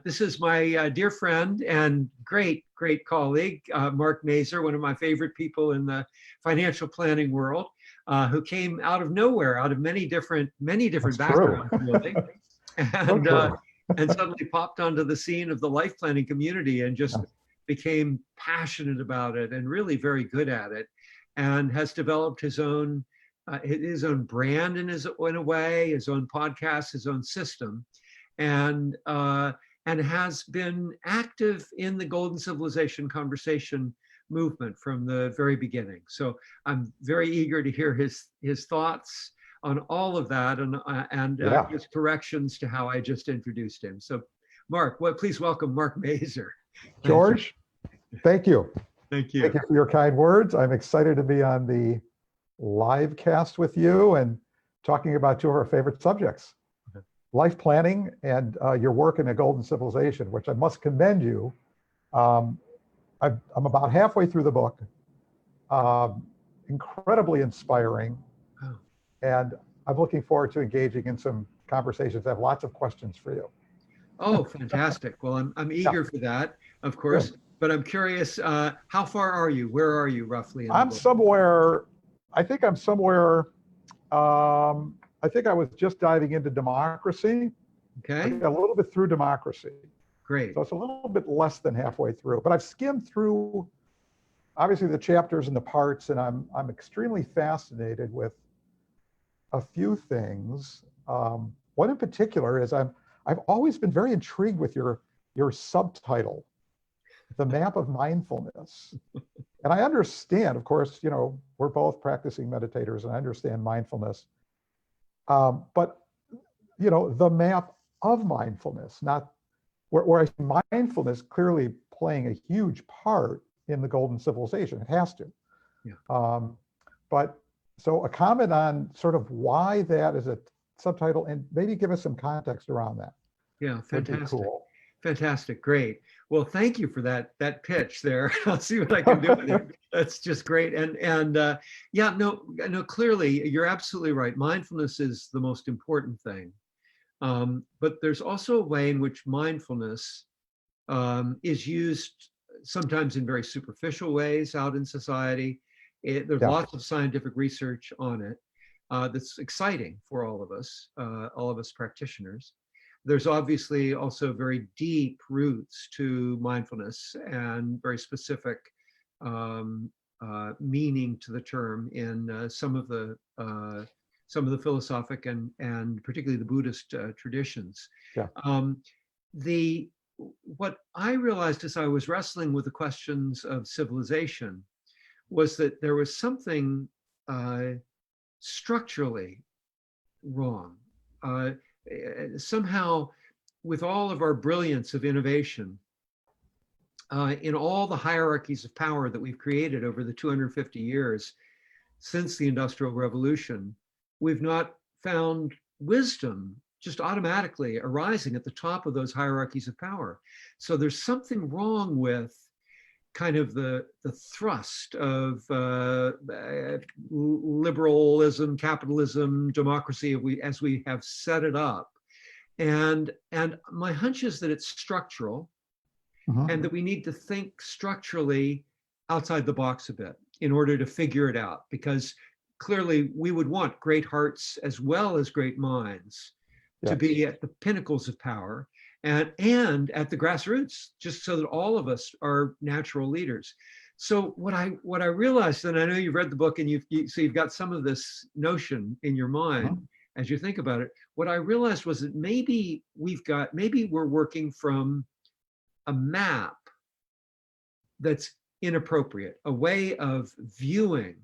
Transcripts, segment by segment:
This is my dear friend and great colleague, Mark Mazur, one of my favorite people in the financial planning world, who came out of nowhere, out of many different That's backgrounds, true. really, So and true. and suddenly popped onto the scene of the life planning community and just became passionate about it and really very good at it, and has developed his own brand in a way, his own podcast, his own system, and has been active in the Golden Civilization conversation movement from the very beginning. So I'm very eager to hear his thoughts on all of that, and his corrections to how I just introduced him. So, Mark, please welcome Mark Mazur. George, thank you. Thank you. Thank you for your kind words. I'm excited to be on the live cast with you and talking about two of our favorite subjects, life planning and your work in a Golden Civilization, which I must commend you. I'm about halfway through the book. Incredibly inspiring. Oh. And I'm looking forward to engaging in some conversations. I have lots of questions for you. Oh, fantastic. Well, I'm eager for that, of course. Good. But I'm curious, how far are you? Where are you roughly? I'm somewhere, I think I'm somewhere, I think I was just diving into democracy. Okay. A little bit through democracy. Great. So it's a little bit less than halfway through, but I've skimmed through obviously the chapters and the parts, and I'm extremely fascinated with a few things. One in particular is I've always been very intrigued with your subtitle, The Map of Mindfulness. And I understand, of course, we're both practicing meditators and I understand mindfulness. But, the map of mindfulness, not where I see mindfulness clearly playing a huge part in the Golden Civilization. It has to. Yeah. But so a comment on sort of why that is a subtitle and maybe give us some context around that. Yeah, fantastic. Cool. Fantastic, great. Well, thank you for that pitch there. I'll see what I can do with it. That's just great. And yeah, no, clearly you're absolutely right. Mindfulness is the most important thing. But there's also a way in which mindfulness is used sometimes in very superficial ways out in society. There's lots of scientific research on it that's exciting for all of us practitioners. There's obviously also very deep roots to mindfulness and very specific meaning to the term in some of the philosophic and particularly the Buddhist traditions. Yeah. What I realized as I was wrestling with the questions of civilization was that there was something structurally wrong. Somehow, with all of our brilliance of innovation, in all the hierarchies of power that we've created over the 250 years since the Industrial Revolution, we've not found wisdom just automatically arising at the top of those hierarchies of power. So there's something wrong with kind of the thrust of liberalism, capitalism, democracy as we have set it up. And my hunch is that it's structural, and that we need to think structurally outside the box a bit in order to figure it out, because clearly we would want great hearts as well as great minds to be at the pinnacles of power and at the grassroots, just so that all of us are natural leaders. So what I realized, and I know you've read the book and so you've got some of this notion in your mind as you think about it. What I realized was that maybe we're working from a map that's inappropriate, a way of viewing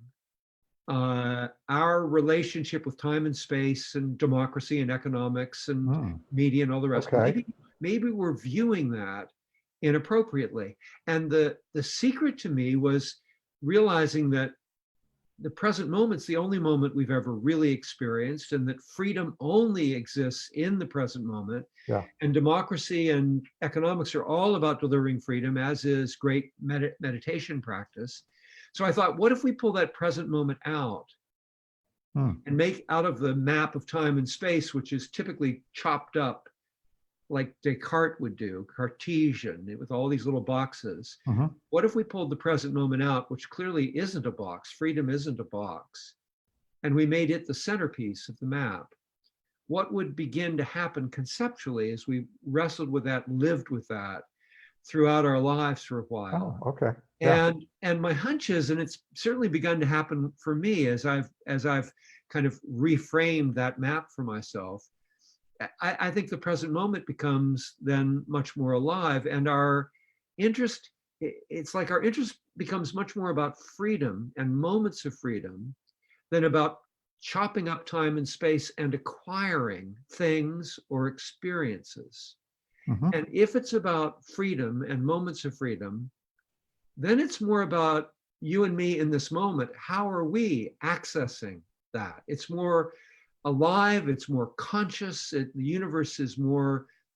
our relationship with time and space and democracy and economics and media and all the rest. Okay. Maybe we're viewing that inappropriately. And the secret to me was realizing that the present moment's the only moment we've ever really experienced, and that freedom only exists in the present moment. Yeah. And democracy and economics are all about delivering freedom, as is great meditation practice. So I thought, what if we pull that present moment out and make out of the map of time and space, which is typically chopped up like Descartes would do, Cartesian, with all these little boxes. Mhm. What if we pulled the present moment out, which clearly isn't a box? Freedom isn't a box. And we made it the centerpiece of the map. What would begin to happen conceptually as we wrestled with that, lived with that throughout our lives for a while? Oh, okay. Yeah. And my hunch is, and it's certainly begun to happen for me as I've kind of reframed that map for myself. I think the present moment becomes then much more alive, and our interest, it's like our interest becomes much more about freedom and moments of freedom than about chopping up time and space and acquiring things or experiences. Mhm. And if it's about freedom and moments of freedom, then it's more about you and me in this moment. How are we accessing that? It's more alive, it's more conscious, the universe is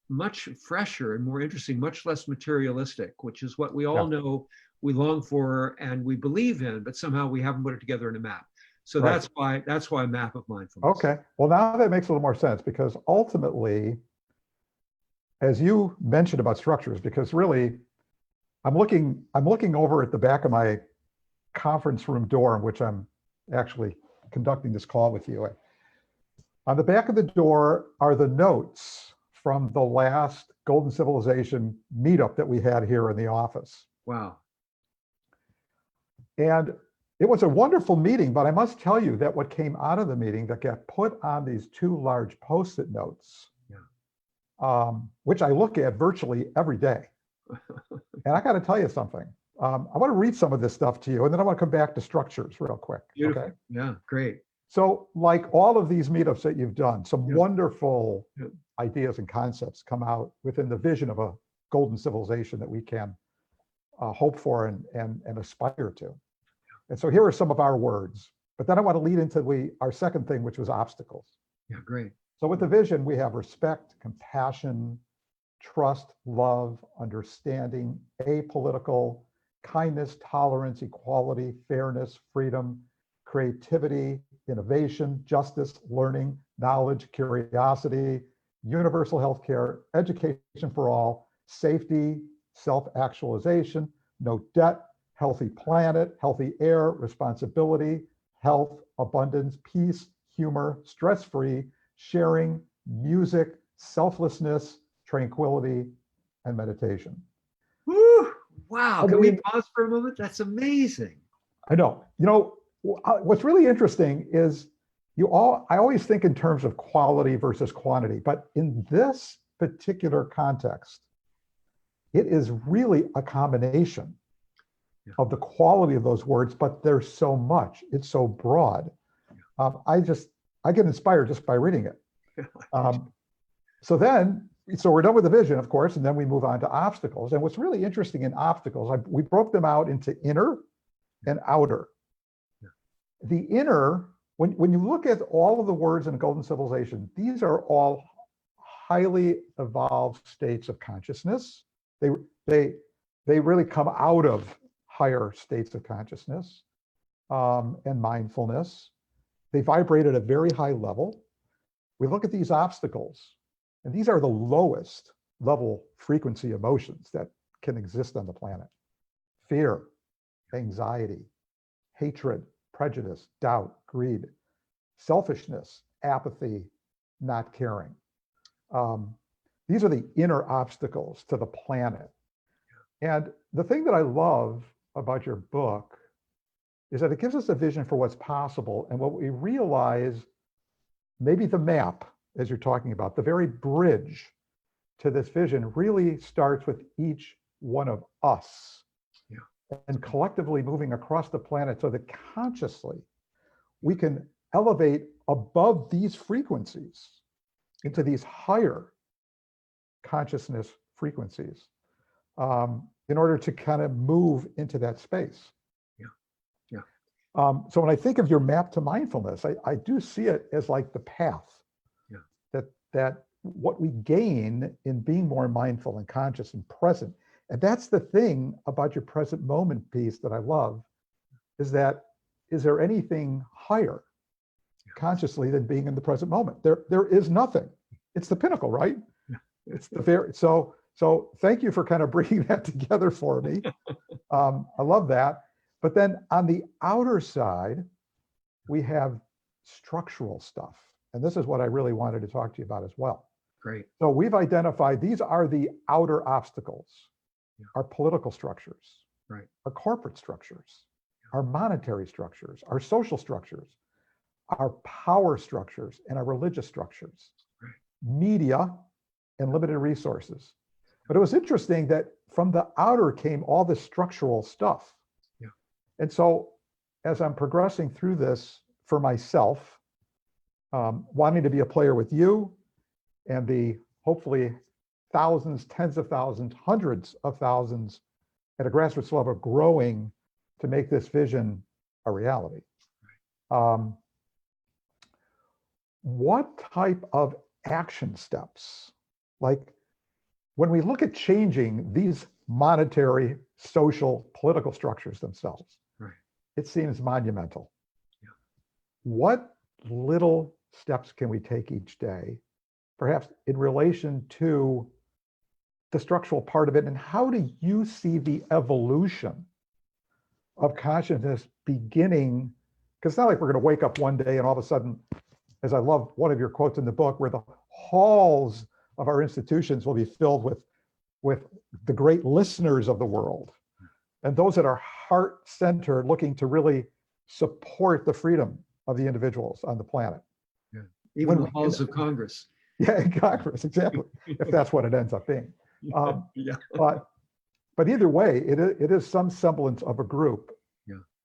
much fresher and more interesting, much less materialistic, which is what we all Yeah. know we long for and we believe in, but somehow we haven't put it together in a map. So Right. that's why Map of Mindfulness. Okay. Well, now that makes a little more sense, because ultimately, as you mentioned about structures, because really I'm looking over at the back of my conference room door in which I'm actually conducting this call with you. On the back of the door are the notes from the last Golden Civilization meetup that we had here in the office. Wow. And it was a wonderful meeting, but I must tell you that what came out of the meeting that got put on these two large Post-it notes, which I look at virtually every day. And I got to tell you something. I want to read some of this stuff to you, and then I want to come back to structures real quick. Beautiful. Okay. Yeah, great. So, like all of these meetups that you've done, some Yeah. wonderful Yeah. ideas and concepts come out within the vision of a golden civilization that we can hope for and aspire to. And so here are some of our words. But then I want to lead into our second thing, which was obstacles. Yeah, great. So with the vision, we have respect, compassion, trust, love, understanding, apolitical, kindness, tolerance, equality, fairness, freedom, creativity, innovation, justice, learning, knowledge, curiosity, universal healthcare, education for all, safety, self-actualization, no debt, healthy planet, healthy air, responsibility, health, abundance, peace, humor, stress-free, sharing, music, selflessness, tranquility, and meditation. Woo! Wow. I Can we mean, pause for a moment? That's amazing. I know. What's really interesting is I always think in terms of quality versus quantity, but in this particular context, it is really a combination of the quality of those words, but there's so much. It's so broad. I get inspired just by reading it. So we're done with the vision, of course, and then we move on to obstacles. And what's really interesting in obstacles, we broke them out into inner and outer. The inner, when you look at all of the words in Golden Civilization, these are all highly evolved states of consciousness. They really come out of higher states of consciousness and mindfulness. They vibrate at a very high level. We look at these obstacles, and these are the lowest level frequency emotions that can exist on the planet. Fear, anxiety, hatred, prejudice, doubt, greed, selfishness, apathy, not caring. These are the inner obstacles to the planet. And the thing that I love about your book is that it gives us a vision for what's possible. And what we realize, maybe the map, as you're talking about, the very bridge to this vision really starts with each one of us. Yeah. And collectively moving across the planet so that consciously we can elevate above these frequencies into these higher consciousness frequencies in order to kind of move into that space. So when I think of your map to mindfulness, I do see it as like the path. That what we gain in being more mindful and conscious and present. And that's the thing about your present moment piece that I love, is there anything higher consciously than being in the present moment? There is nothing. It's the pinnacle, right? It's the very, so thank you for kind of bringing that together for me. I love that. But then on the outer side, we have structural stuff. And this is what I really wanted to talk to you about as well. Great. So we've identified these are the outer obstacles, our political structures, right, our corporate structures, our monetary structures, our social structures, our power structures, and our religious structures, right, media, and limited resources. But it was interesting that from the outer came all this structural stuff. Yeah. And so as I'm progressing through this for myself, wanting to be a player with you and the hopefully thousands, tens of thousands, hundreds of thousands at a grassroots level growing to make this vision a reality. What type of action steps, like when we look at changing these monetary, social, political structures themselves, right, it seems monumental. Yeah. What little steps can we take each day, perhaps in relation to the structural part of it, and how do you see the evolution of consciousness beginning? Because it's not like we're going to wake up one day and all of a sudden, as I love one of your quotes in the book, where the halls of our institutions will be filled with the great listeners of the world and those that are heart-centered, looking to really support the freedom of the individuals on the planet. Yeah. Even the halls of Congress. Yeah, in Congress, exactly, if that's what it ends up being. Yeah. But either way, it is some semblance of a group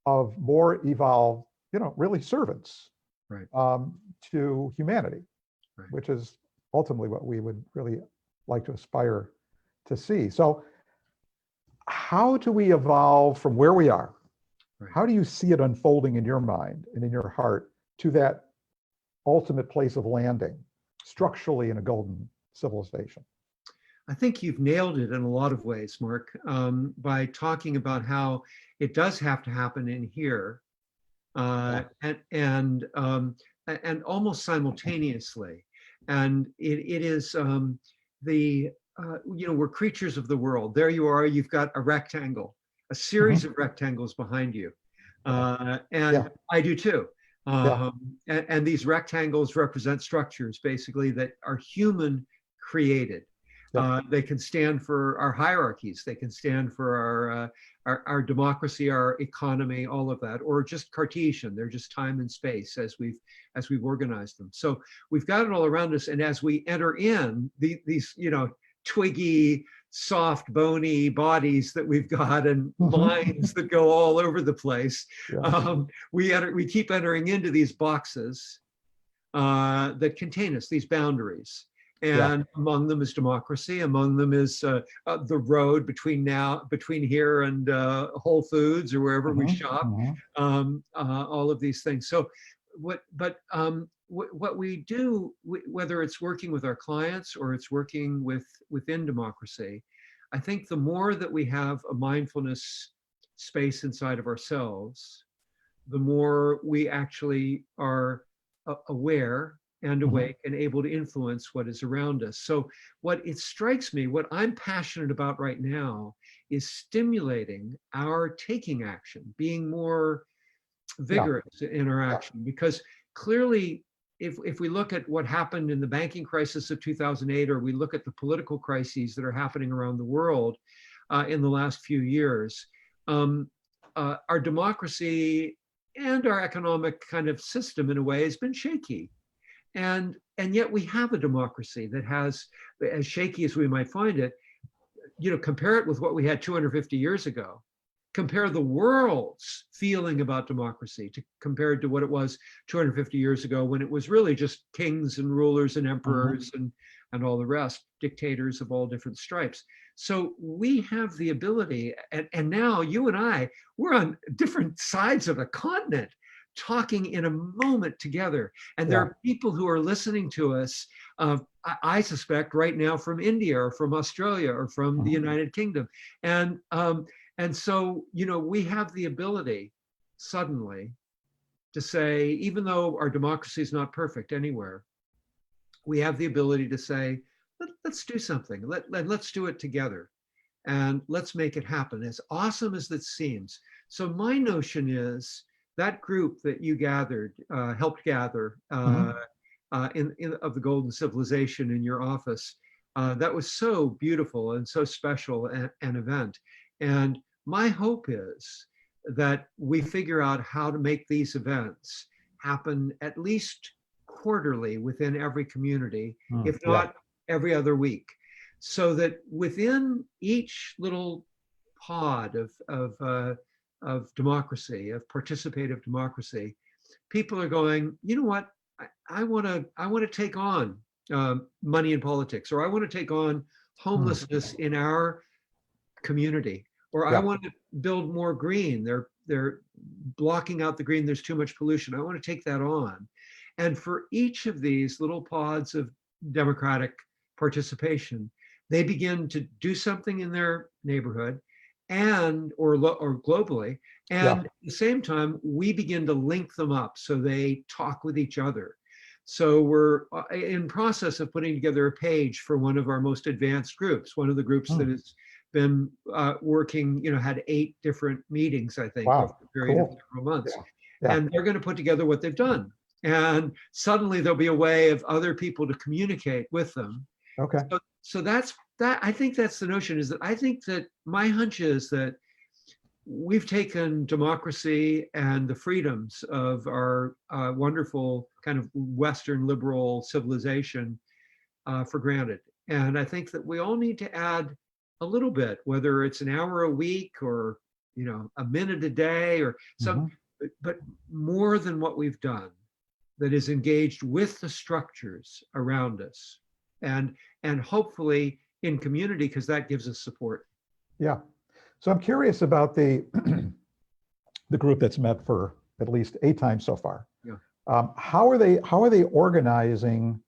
of more evolved, really servants, right, to humanity, right, which is ultimately what we would really like to aspire to see. So how do we evolve from where we are? right. How do you see it unfolding in your mind and in your heart to that ultimate place of landing structurally in a golden civilization? I think you've nailed it in a lot of ways, Mark, by talking about how it does have to happen in here, and almost simultaneously. And it is we're creatures of the world. There you are. You've got a rectangle, a series of rectangles behind you, and I do too. And these rectangles represent structures, basically, that are human created. They can stand for our hierarchies. They can stand for our democracy, our economy, all of that, or just Cartesian. They're just time and space as we've organized them. So we've got it all around us. And as we enter in these, twiggy, soft, bony bodies that we've got, and lines that go all over the place, we keep entering into these boxes that contain us, these boundaries. And among them is democracy. Among them is the road between here and Whole Foods or wherever we shop. All of these things. So, what we do, whether it's working with our clients or it's working within democracy, I think the more that we have a mindfulness space inside of ourselves, the more we actually are aware and awake and able to influence what is around us. So what I'm passionate about right now is stimulating our taking action, being more vigorous in our action, because clearly if we look at what happened in the banking crisis of 2008, or we look at the political crises that are happening around the world in the last few years, our democracy and our economic kind of system in a way has been shaky. And yet we have a democracy that has, as shaky as we might find it, compare it with what we had 250 years ago. Compare the world's feeling about democracy compared to what it was 250 years ago, when it was really just kings and rulers and emperors and all the rest, dictators of all different stripes. So we have the ability, and now you and I, we're on different sides of a continent, talking in a moment together. And there are people who are listening to us, I suspect right now, from India or from Australia or from the United Kingdom. And so, we have the ability suddenly to say, even though our democracy is not perfect anywhere, we have the ability to say, let's do something. Let's do it together, and let's make it happen. As awesome as that seems. So my notion is that group that you gathered, helped gather of the Golden Civilization in your office, that was so beautiful and so special an event. And my hope is that we figure out how to make these events happen at least quarterly within every community, if not every other week, so that within each little pod of democracy, of participative democracy, people are going, you know what, I want to take on money in politics, or I want to take on homelessness in our community, or I want to build more green. They're blocking out the green. There's too much pollution. I want to take that on. And for each of these little pods of democratic participation, they begin to do something in their neighborhood and or globally. And at the same time, we begin to link them up so they talk with each other. So we're in process of putting together a page for one of our most advanced groups, one of the groups that has been working, had 8 different meetings, I think, over a period of several months. And they're going to put together what they've done. And suddenly there'll be a way of other people to communicate with them. Okay. So that's that. I think that's the notion, is that I think that my hunch is that we've taken democracy and the freedoms of our wonderful kind of Western liberal civilization for granted. And I think that we all need to add a little bit, whether it's an hour a week or, a minute a day or some, but more than what we've done, that is engaged with the structures around us and hopefully in community, because that gives us support. Yeah. So I'm curious about the the group that's met for at least 8 times so far. Yeah. How are they organizing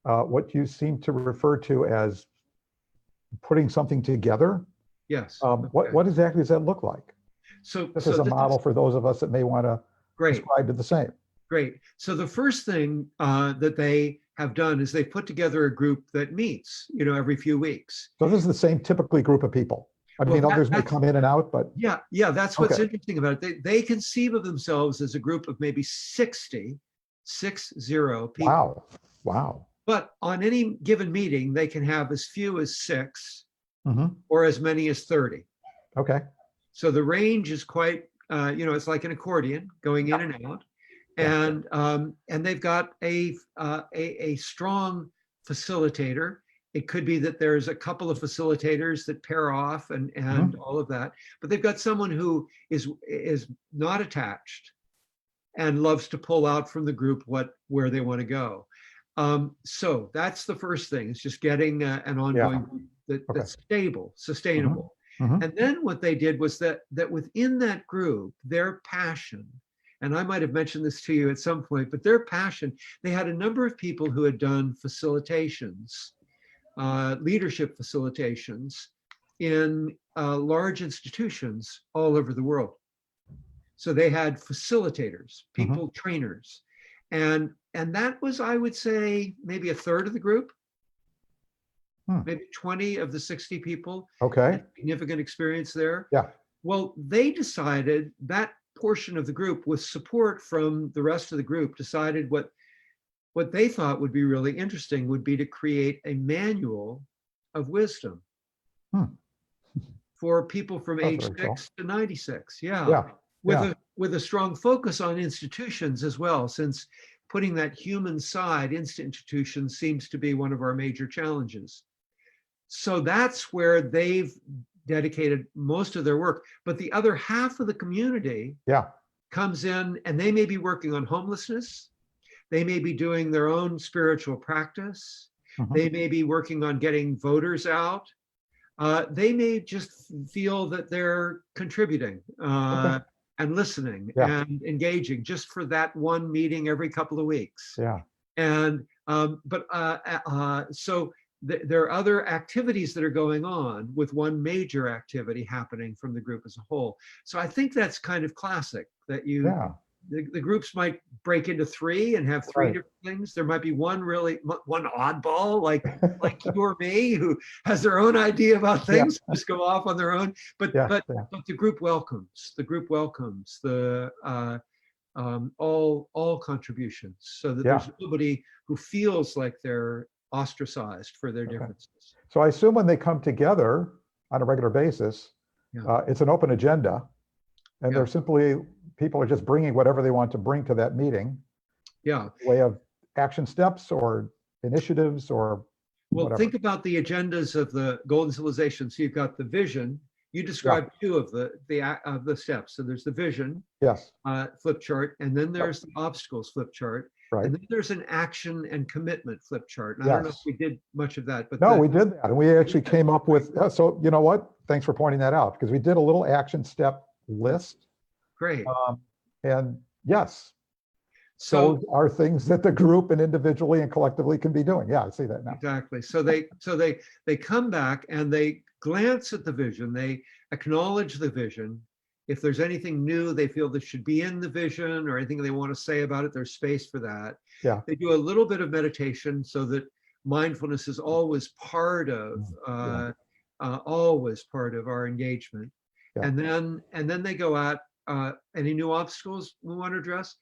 what you seem to refer to as putting something together? Yes. What exactly does that look like? So this is a model for those of us that may want to subscribe to the same. Great. So the first thing that they have done is they put together a group that meets, every few weeks. So this is the same typically group of people. I mean, others may come in and out, but yeah, that's what's interesting about it. They conceive of themselves as a group of maybe 60 people. Wow. But on any given meeting, they can have as few as 6 or as many as 30. Okay. So the range is quite, it's like an accordion going in and out. And they've got a strong facilitator. It could be that there's a couple of facilitators that pair off and all of that, but they've got someone who is not attached and loves to pull out from the group where they want to go. So that's the first thing. It's just getting an ongoing group that's stable, sustainable. And then what they did was that within that group, their passion, and I might have mentioned this to you at some point, but their passion, they had a number of people who had done facilitations, leadership facilitations in large institutions all over the world. So they had facilitators, people, trainers, and that was, I would say, maybe a third of the group, maybe 20 of the 60 people. Okay. Had significant experience there. Yeah. Well, they decided, that portion of the group with support from the rest of the group decided what they thought would be really interesting would be to create a manual of wisdom for people from age 6 to 96. With a strong focus on institutions as well, since putting that human side into institutions seems to be one of our major challenges. So that's where they've dedicated most of their work. But the other half of the community comes in, and they may be working on homelessness. They may be doing their own spiritual practice. They may be working on getting voters out. They may just feel that they're contributing and listening and engaging just for that one meeting every couple of weeks. And so there are other activities that are going on, with one major activity happening from the group as a whole. So I think that's kind of classic, that you the groups might break into three and have three different things. There might be one oddball like you or me who has their own idea about things, just go off on their own. But the group welcomes the all contributions, so that there's nobody who feels like they're ostracized for their differences. So I assume when they come together on a regular basis, it's an open agenda, and they're simply, people are just bringing whatever they want to bring to that meeting. Way of action steps or initiatives or whatever. Think about the agendas of the Golden Civilization. So you've got the vision. You described two of the steps. So there's the vision, flip chart, and then there's the obstacles flip chart, and then there's an action and commitment flip chart. And I don't know if we did much of that, but we did that, and we actually came up with. So you know what? Thanks for pointing that out, because we did a little action step list. Great. And yes, so are things that the group and individually and collectively can be doing. I see that now. Exactly. So they come back and they glance at the vision, they acknowledge the vision. If there's anything new they feel that should be in the vision or anything they want to say about it, there's space for that. They do a little bit of meditation, so that mindfulness is always part of our engagement. And then they go at any new obstacles we want to address.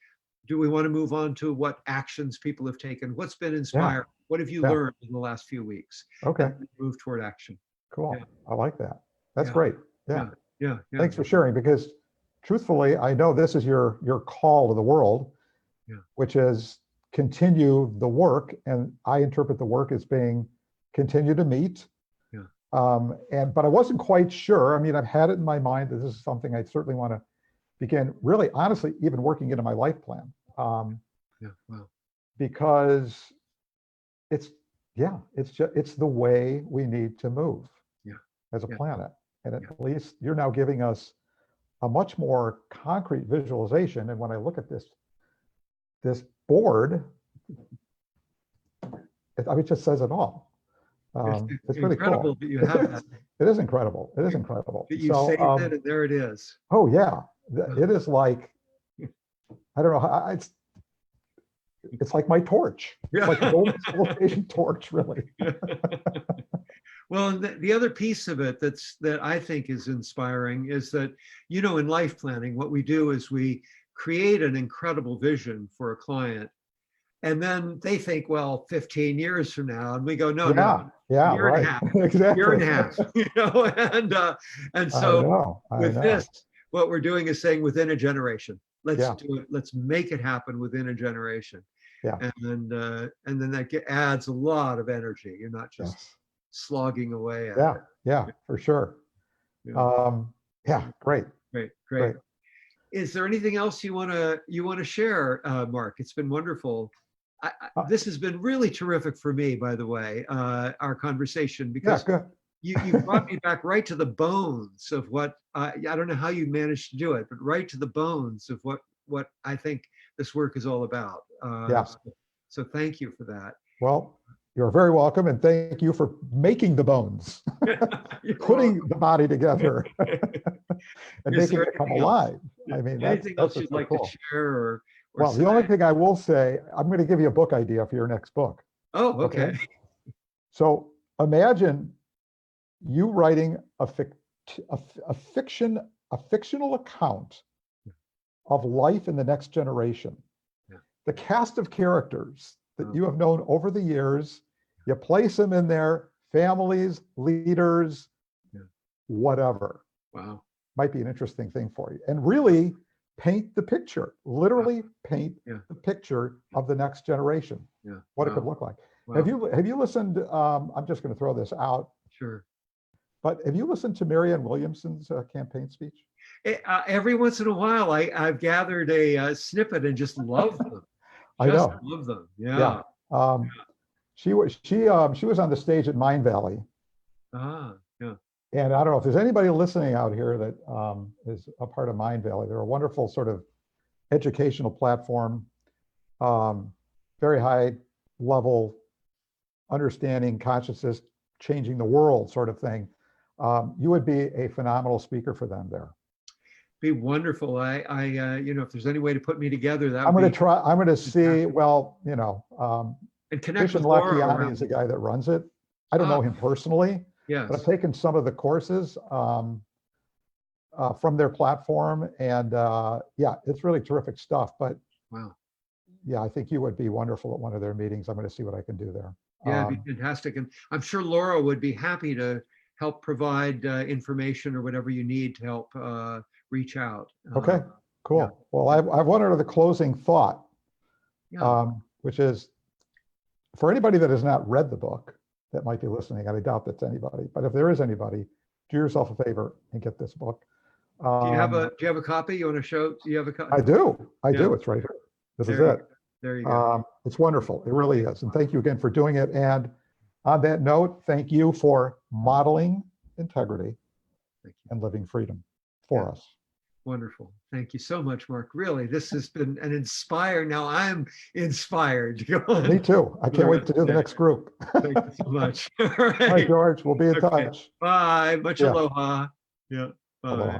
Do we want to move on to what actions people have taken? What's been inspired? What have you learned in the last few weeks? Move toward action. Cool. I like that. That's great. Thanks for sharing, because truthfully, I know this is your call to the world, which is continue the work. And I interpret the work as being continue to meet. But I wasn't quite sure. I mean, I've had it in my mind that this is something I certainly want to begin really, honestly, even working into my life plan. Because it's the way we need to move as a planet. And at least you're now giving us a much more concrete visualization. And when I look at this board, it just says it all. It's really incredible cool. That you have that. It is incredible. It is incredible. That you saved it, and there it is. Oh yeah, it is like, I don't know how it's like my torch. It's like a golden civilization torch, really. Well, and the other piece of it that I think is inspiring is that, in life planning, what we do is we create an incredible vision for a client. And then they think, 15 years from now, and we go, no, year and a half, exactly. Year and a half, and so with this, what we're doing is saying within a generation, let's do it. Let's make it happen within a generation. And then that adds a lot of energy. You're not just slogging away at it. Yeah, for sure. Great. Is there anything else you want to share, Mark? It's been wonderful. This has been really terrific for me, by the way, our conversation, because you brought me back right to the bones of what, I don't know how you managed to do it, but right to the bones of what I think this work is all about. So thank you for that. Well, you're very welcome, and thank you for making the bones, putting the body together, and making it come alive. I mean, anything else you'd like to share or well, the only thing I will say, I'm going to give you a book idea for your next book. Oh, okay. So imagine you writing a fictional account of life in the next generation. The cast of characters that you have known over the years, you place them in there, families, leaders, whatever. Wow. Might be an interesting thing for you. And really paint the picture, literally paint the picture of the next generation, what it could look like. Have you listened, I'm just going to throw this out. Sure. But have you listened to Marianne Williamson's campaign speech? Every once in a while, I've gathered a snippet and just love them. I know. Love them. She was on the stage at Mind Valley. And I don't know if there's anybody listening out here that is a part of Mind Valley. They're a wonderful sort of educational platform, very high level understanding, consciousness, changing the world sort of thing. You would be a phenomenal speaker for them there. be wonderful. If there's any way to put me together, that I'm would going be to try. I'm going to see. fantastic. Well, And connect Vishen with Laura Lakhiani around. is the guy that runs it. I don't know him personally, but I've Yes. taken some of the courses from their platform, and yeah, it's really terrific stuff. But Wow. yeah, I think you would be wonderful at one of their meetings. I'm going to see what I can do there. Yeah, it'd be fantastic. And I'm sure Laura would be happy to help provide information or whatever you need to help reach out. Okay, cool. Yeah. Well, I've one other closing thought, Yeah. which is for anybody that has not read the book that might be listening, and I doubt that's anybody, but if there is anybody, do yourself a favor and get this book. Do you have a copy you want to show? Do you have a copy? I do. I Yeah. do. It's right here. This is There you it. go. There you go. It's wonderful. It really is. And thank you again for doing it. And on that note, thank you for modeling integrity Thank you. and living freedom for us. Wonderful. Thank you so much, Mark. Really, this has been an inspire. Now I'm inspired to go on. Me too. I can't wait to do the next group. Thank you so much. All All right, right. George. We'll be in Okay. touch. Bye. Much Yeah. aloha. Yeah. Bye. Aloha.